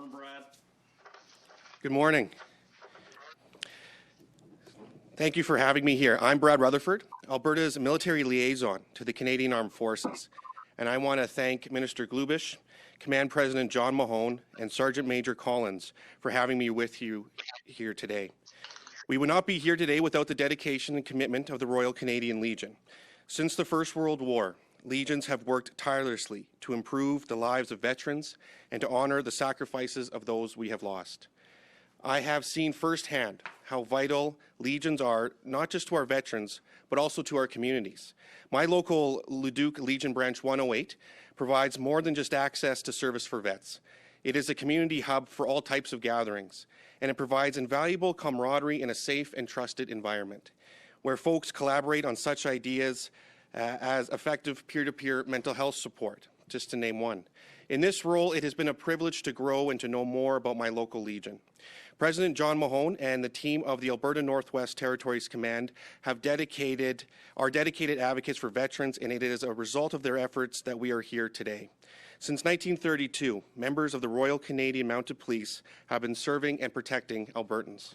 on, Brad. Good morning. Thank you for having me here. I'm Brad Rutherford, Alberta's military liaison to the Canadian Armed Forces, and I want to thank Minister Glubish, Command President John Mahone, and Sergeant Major Collins for having me with you here today. We would not be here today without the dedication and commitment of the Royal Canadian Legion. Since the First World War, Legions have worked tirelessly to improve the lives of veterans and to honor the sacrifices of those we have lost. I have seen firsthand how vital Legions are, not just to our veterans, but also to our communities. My local Leduc Legion Branch 108 provides more than just access to service for vets. It is a community hub for all types of gatherings, and it provides invaluable camaraderie in a safe and trusted environment, where folks collaborate on such ideas as effective peer-to-peer mental health support, just to name one. In this role, it has been a privilege to grow and to know more about my local Legion. President John Mahone and the team of the Alberta Northwest Territories Command are dedicated advocates for veterans, and it is a result of their efforts that we are here today. Since 1932, members of the Royal Canadian Mounted Police have been serving and protecting Albertans.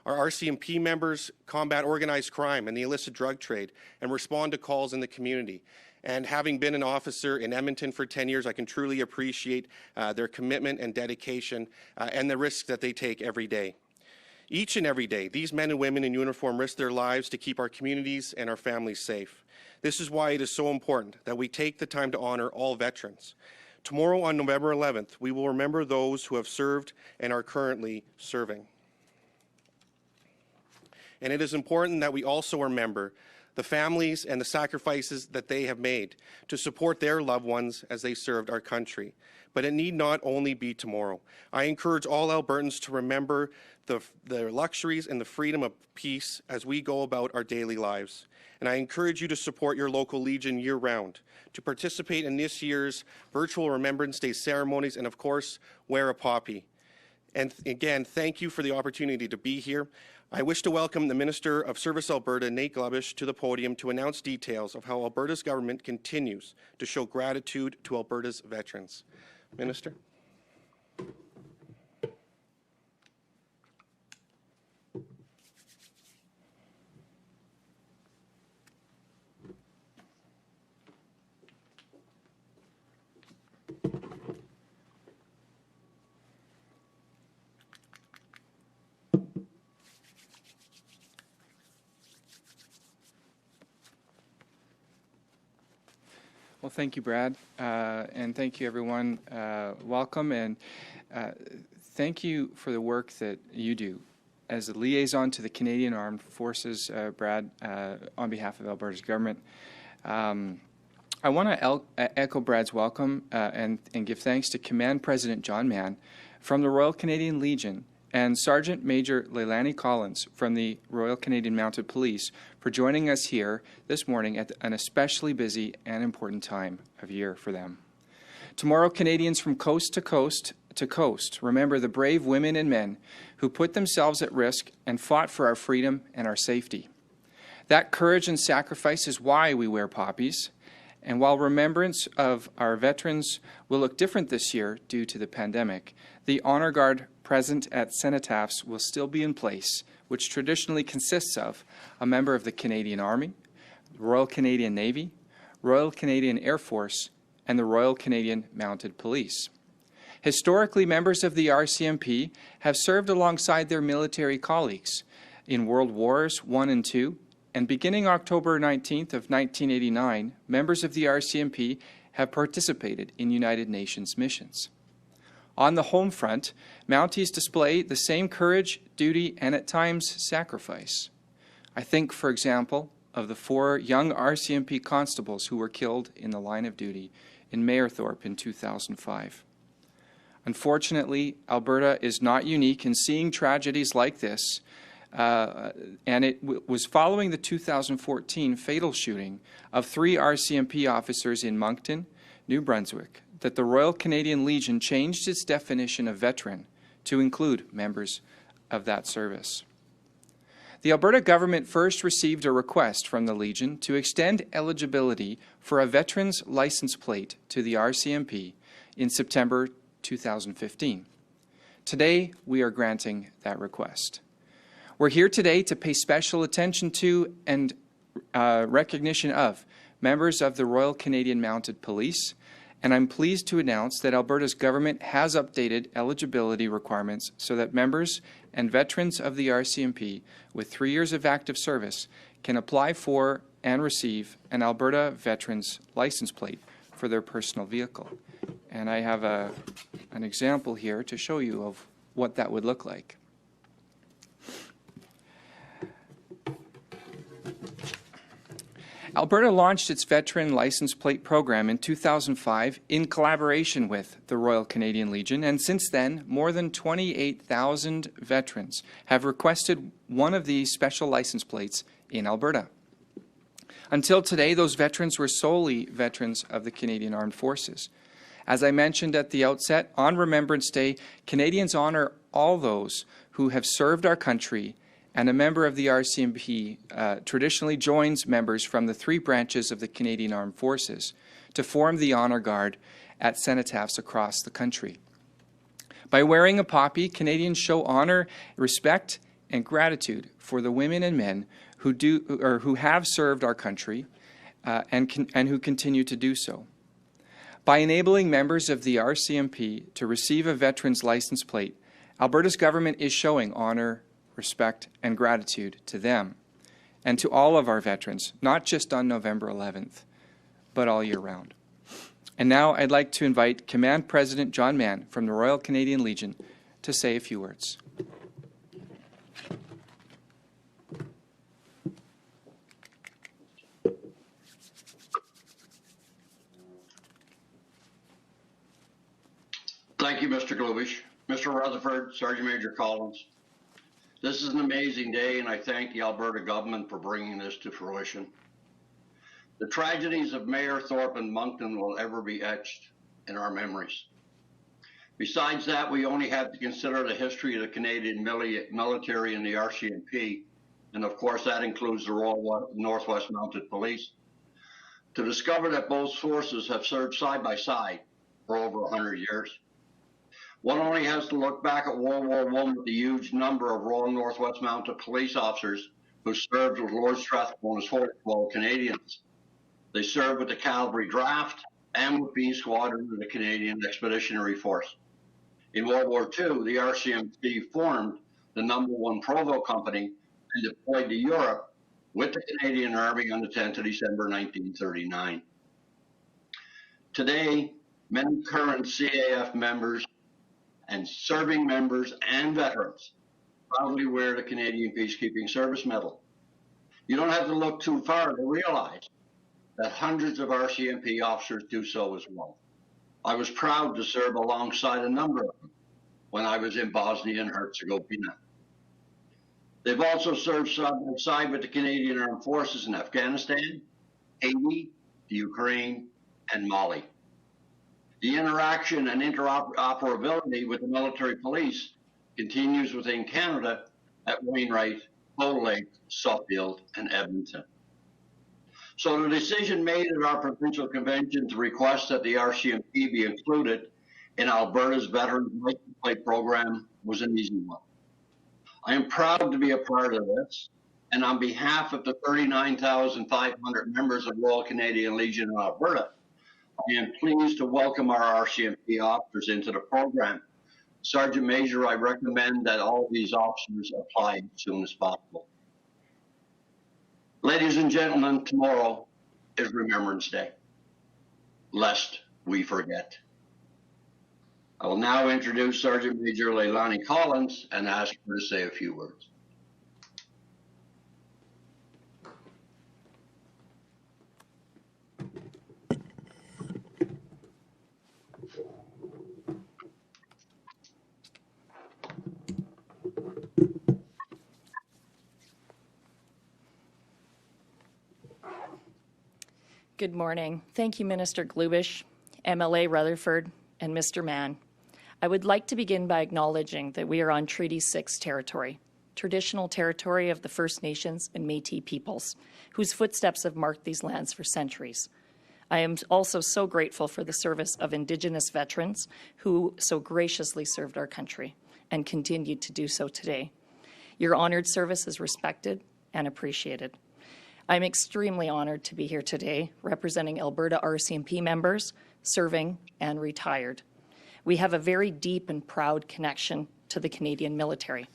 Our RCMP members combat organized crime and the illicit drug trade and respond to calls in the community. And having been an officer in Edmonton for 10 years, I can truly appreciate their commitment and dedication and the risks that they take every day. Each and every day, these men and women in uniform risk their lives to keep our communities and our families safe. This is why it is so important that we take the time to honor all veterans. Tomorrow on November 11th, we will remember those who have served and are currently serving. And it is important that we also remember the families and the sacrifices that they have made to support their loved ones as they served our country. But it need not only be tomorrow. I encourage all Albertans to remember the luxuries and the freedom of peace as we go about our daily lives. And I encourage you to support your local Legion year-round, to participate in this year's virtual Remembrance Day ceremonies, and of course, wear a poppy. And again, thank you for the opportunity to be here. I wish to welcome the Minister of Service Alberta, Nate Glubish, to the podium to announce details of how Alberta's government continues to show gratitude to Alberta's veterans. Minister. Well, thank you, Brad, and thank you, everyone. Welcome, and thank you for the work that you do as a liaison to the Canadian Armed Forces, Brad, on behalf of Alberta's government. I want to echo Brad's welcome and give thanks to Command President John Mann from the Royal Canadian Legion and Sergeant Major Leilani Collins from the Royal Canadian Mounted Police for joining us here this morning at an especially busy and important time of year for them. Tomorrow, Canadians from coast to coast remember the brave women and men who put themselves at risk and fought for our freedom and our safety. That courage and sacrifice is why we wear poppies, and while remembrance of our veterans will look different this year due to the pandemic, the Honour Guard present at cenotaphs will still be in place, which traditionally consists of a member of the Canadian Army, the Royal Canadian Navy, Royal Canadian Air Force, and the Royal Canadian Mounted Police. Historically, members of the RCMP have served alongside their military colleagues in World Wars I and II, and beginning October 19th of 1989, members of the RCMP have participated in United Nations missions. On the home front, Mounties display the same courage, duty, and at times sacrifice. I think, for example, of the 4 young RCMP constables who were killed in the line of duty in Mayerthorpe in 2005. Unfortunately, Alberta is not unique in seeing tragedies like this, and it was following the 2014 fatal shooting of 3 RCMP officers in Moncton, New Brunswick, that the Royal Canadian Legion changed its definition of veteran to include members of that service. The Alberta government first received a request from the Legion to extend eligibility for a veteran's license plate to the RCMP in September 2015. Today, we are granting that request. We're here today to pay special attention to and recognition of members of the Royal Canadian Mounted Police, and I'm pleased to announce that Alberta's government has updated eligibility requirements so that members and veterans of the RCMP with 3 years of active service can apply for and receive an Alberta Veterans License Plate for their personal vehicle. And I have an example here to show you of what that would look like. Alberta launched its Veteran License Plate program in 2005 in collaboration with the Royal Canadian Legion, and since then, more than 28,000 veterans have requested one of these special license plates in Alberta. Until today, those veterans were solely veterans of the Canadian Armed Forces. As I mentioned at the outset, on Remembrance Day, Canadians honor all those who have served our country, and a member of the RCMP traditionally joins members from the 3 branches of the Canadian Armed Forces to form the Honour Guard at cenotaphs across the country. By wearing a poppy, Canadians show honour, respect, and gratitude for the women and men who have served our country and who continue to do so. By enabling members of the RCMP to receive a veteran's license plate, Alberta's government is showing honour, respect, and gratitude to them and to all of our veterans, not just on November 11th, but all year round. And now I'd like to invite Command President John Mann from the Royal Canadian Legion to say a few words. Thank you, Mr. Glubish. Mr. Rutherford, Sergeant Major Collins. This is an amazing day, and I thank the Alberta government for bringing this to fruition. The tragedies of Mayor Thorpe and Moncton will ever be etched in our memories. Besides that, we only have to consider the history of the Canadian military and the RCMP, and of course that includes the Royal Northwest Mounted Police, to discover that both forces have served side by side for over 100 years. One only has to look back at World War I with the huge number of Royal Northwest Mounted Police officers who served with Lord Strathcona's 12 Canadians. They served with the Cavalry Draft and with B Squadron of the Canadian Expeditionary Force. In World War II, the RCMP formed the No. 1 Provo Company and deployed to Europe with the Canadian Army on the 10th of December 1939. Today, many current CAF members and serving members and veterans proudly wear the Canadian Peacekeeping Service Medal. You don't have to look too far to realize that hundreds of RCMP officers do so as well. I was proud to serve alongside a number of them when I was in Bosnia and Herzegovina. They've also served side by side with the Canadian Armed Forces in Afghanistan, Haiti, the Ukraine, and Mali. The interaction and interoperability with the military police continues within Canada at Wainwright, Bow Lake, Suffield, and Edmonton. So the decision made at our provincial convention to request that the RCMP be included in Alberta's Veterans License Plate program was an easy one. I am proud to be a part of this, and on behalf of the 39,500 members of Royal Canadian Legion in Alberta, I am pleased to welcome our RCMP officers into the program. Sergeant Major, I recommend that all these officers apply as soon as possible. Ladies and gentlemen, tomorrow is Remembrance Day, lest we forget. I will now introduce Sergeant Major Leilani Collins and ask her to say a few words. Good morning. Thank you, Minister Glubish, MLA Rutherford, and Mr. Mann. I would like to begin by acknowledging that we are on Treaty 6 territory, traditional territory of the First Nations and Métis peoples, whose footsteps have marked these lands for centuries. I am also so grateful for the service of Indigenous veterans who so graciously served our country. and continue to do so today. Your honored service is respected and appreciated. I'm extremely honored to be here today representing Alberta RCMP members, serving and retired. We have a very deep and proud connection to the Canadian military.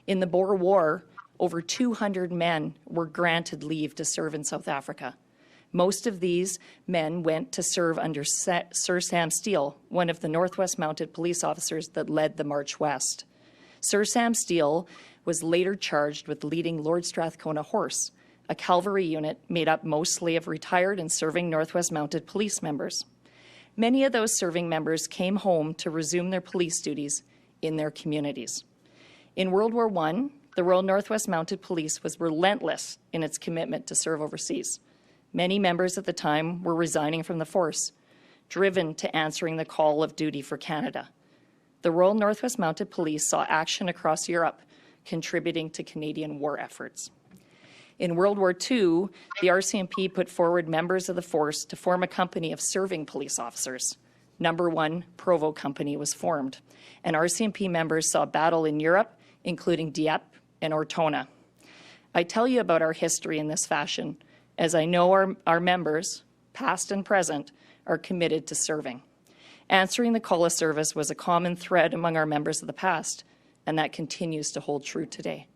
In the Boer War, over 200 men were granted leave to serve in South Africa. Most of these men went to serve under Sir Sam Steele, one of the Northwest Mounted Police officers that led the March West. Sir Sam Steele was later charged with leading Lord Strathcona Horse, a cavalry unit made up mostly of retired and serving Northwest Mounted Police members. Many of those serving members came home to resume their police duties in their communities. In World War I, the Royal Northwest Mounted Police was relentless in its commitment to serve overseas. Many members at the time were resigning from the force, driven to answering the call of duty for Canada. The Royal Northwest Mounted Police saw action across Europe, contributing to Canadian war efforts. In World War II, the RCMP put forward members of the force to form a company of serving police officers. Number 1 Provo Company was formed, and RCMP members saw battle in Europe, including Dieppe and Ortona. I tell you about our history in this fashion, as I know our members, past and present, are committed to serving. Answering the call of service was a common thread among our members of the past, and that continues to hold true today.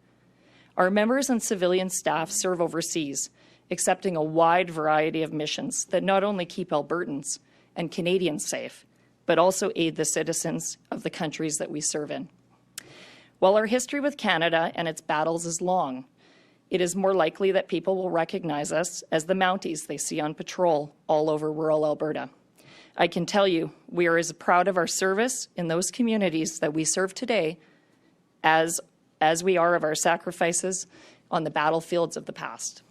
Our members and civilian staff serve overseas, accepting a wide variety of missions that not only keep Albertans and Canadians safe, but also aid the citizens of the countries that we serve in. While our history with Canada and its battles is long, it is more likely that people will recognize us as the Mounties they see on patrol all over rural Alberta. I can tell you, we are as proud of our service in those communities that we serve today as we are of our sacrifices on the battlefields of the past.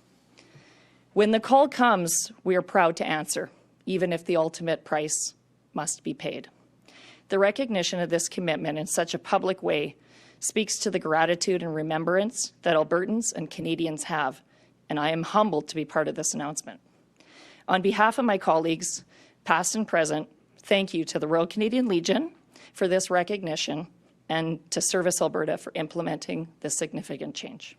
When the call comes, we are proud to answer, even if the ultimate price must be paid. The recognition of this commitment in such a public way speaks to the gratitude and remembrance that Albertans and Canadians have, and I am humbled to be part of this announcement. On behalf of my colleagues, past and present, thank you to the Royal Canadian Legion for this recognition and to Service Alberta for implementing this significant change.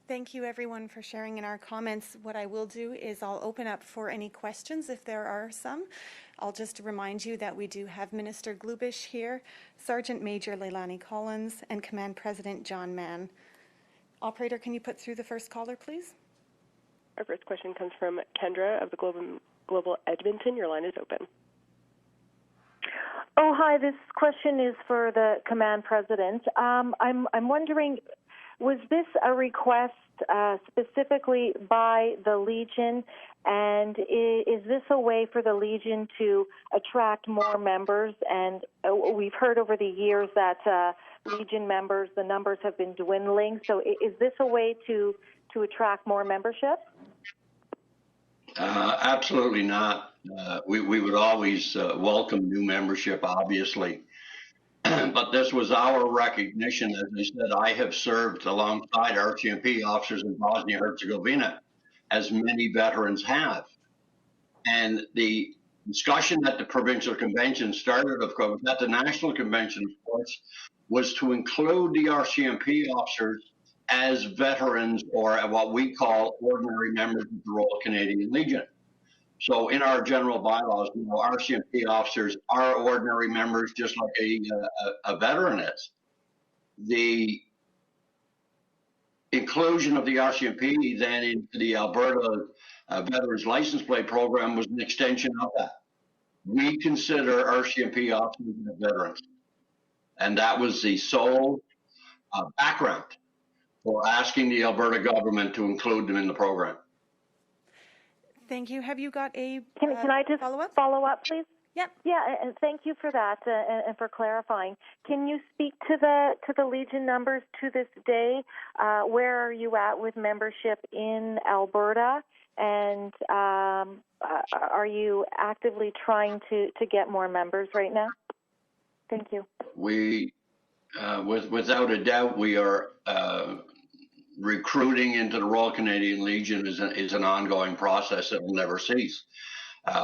Thank you, everyone, for sharing in our comments. What I will do is I'll open up for any questions if there are some. I'll just remind you that we do have Minister Glubish here, Sergeant Major Leilani Collins, and Command President John Mann. Operator, can you put through the first caller, please? Our first question comes from Kendra of the Global Edmonton. Your line is open. Oh, hi. This question is for the Command President. I'm wondering, was this a request specifically by the Legion, and is this a way for the Legion to attract more members? And we've heard over the years that Legion members, the numbers have been dwindling. So is this a way to attract more membership? Absolutely not. We would always welcome new membership, obviously. But this was our recognition. As I said, I have served alongside RCMP officers in Bosnia-Herzegovina, as many veterans have. And the discussion at the provincial convention started, of course, at the national convention, of course, was to include the RCMP officers as veterans, or what we call ordinary members of the Royal Canadian Legion. So in our general bylaws, RCMP officers are ordinary members, just like a veteran is. The inclusion of the RCMP then into the Alberta Veterans License Plate Program was an extension of that. We consider RCMP officers as veterans, and that was the sole background for asking the Alberta government to include them in the program. Thank you. Have you got a Can I just follow up, please? Yep. Yeah, and thank you for that and for clarifying. Can you speak to the Legion numbers to this day? Where are you at with membership in Alberta? And are you actively trying to get more members right now? Thank you. We, without a doubt, we are recruiting into the Royal Canadian Legion is an ongoing process that will never cease.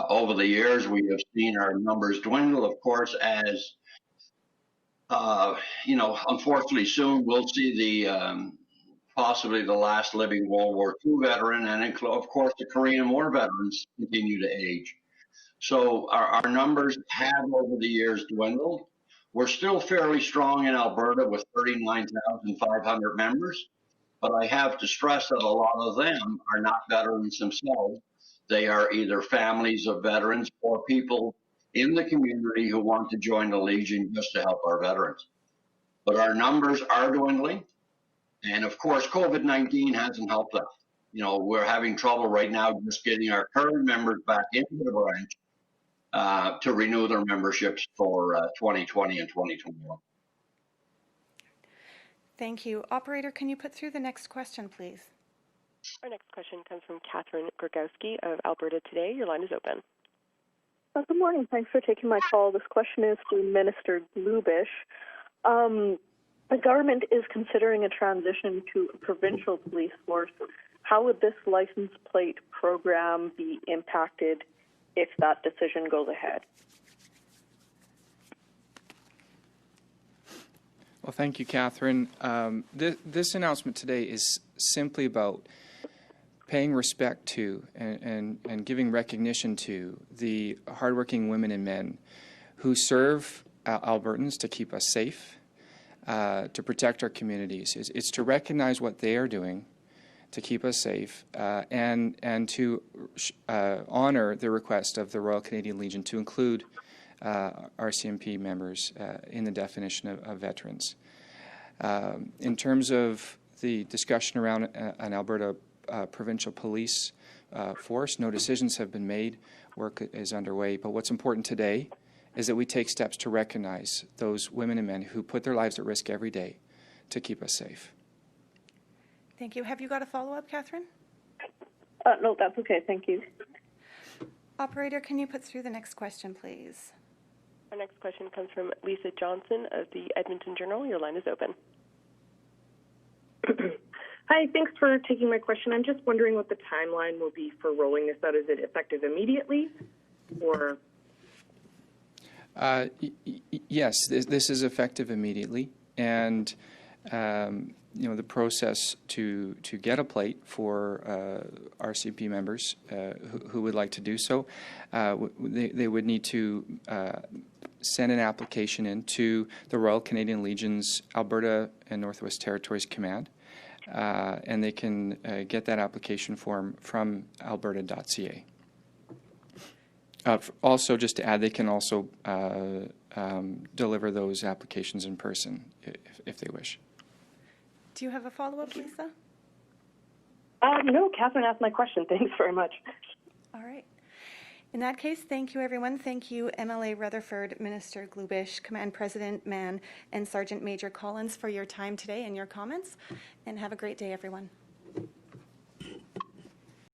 Over the years, we have seen our numbers dwindle, of course, as unfortunately soon we'll see the possibly the last living World War II veteran, and of course the Korean War veterans continue to age. So our numbers have over the years dwindled. We're still fairly strong in Alberta with 39,500 members, but I have to stress that a lot of them are not veterans themselves. They are either families of veterans or people in the community who want to join the Legion just to help our veterans. But our numbers are dwindling. And of course, COVID-19 hasn't helped us. We're having trouble right now just getting our current members back into the branch to renew their memberships for 2020 and 2021. Thank you. Operator, can you put through the next question, please? Our next question comes from Catherine Grgowski of Alberta Today. Your line is open. Good morning. Thanks for taking my call. This question is for Minister Glubish. The government is considering a transition to a provincial police force. How would this license plate program be impacted if that decision goes ahead? Well, thank you, Catherine. This announcement today is simply about paying respect to and giving recognition to the hardworking women and men who serve Albertans to keep us safe, to protect our communities. It's to recognize what they are doing to keep us safe and to honor the request of the Royal Canadian Legion to include RCMP members in the definition of veterans. In terms of the discussion around an Alberta provincial police force, no decisions have been made. Work is underway. But what's important today is that we take steps to recognize those women and men who put their lives at risk every day to keep us safe. Thank you. Have you got a follow-up, Catherine? No, that's okay. Thank you. Operator, can you put through the next question, please? Our next question comes from Lisa Johnson of the Edmonton Journal. Your line is open. Hi, thanks for taking my question. I'm just wondering what the timeline will be for rolling this out. Is it effective immediately, or? Yes, this is effective immediately, and the process to get a plate for RCMP members who would like to do so, they would need to send an application in to the Royal Canadian Legion's Alberta and Northwest Territories Command, and they can get that application form from alberta.ca. Also, just to add, they can also deliver those applications in person if they wish. Do you have a follow-up, Lisa? No, Catherine asked my question. Thanks very much. All right. In that case, thank you, everyone. Thank you, MLA Rutherford, Minister Glubish, Command President Mann, and Sergeant Major Collins for your time today and your comments. And have a great day, everyone.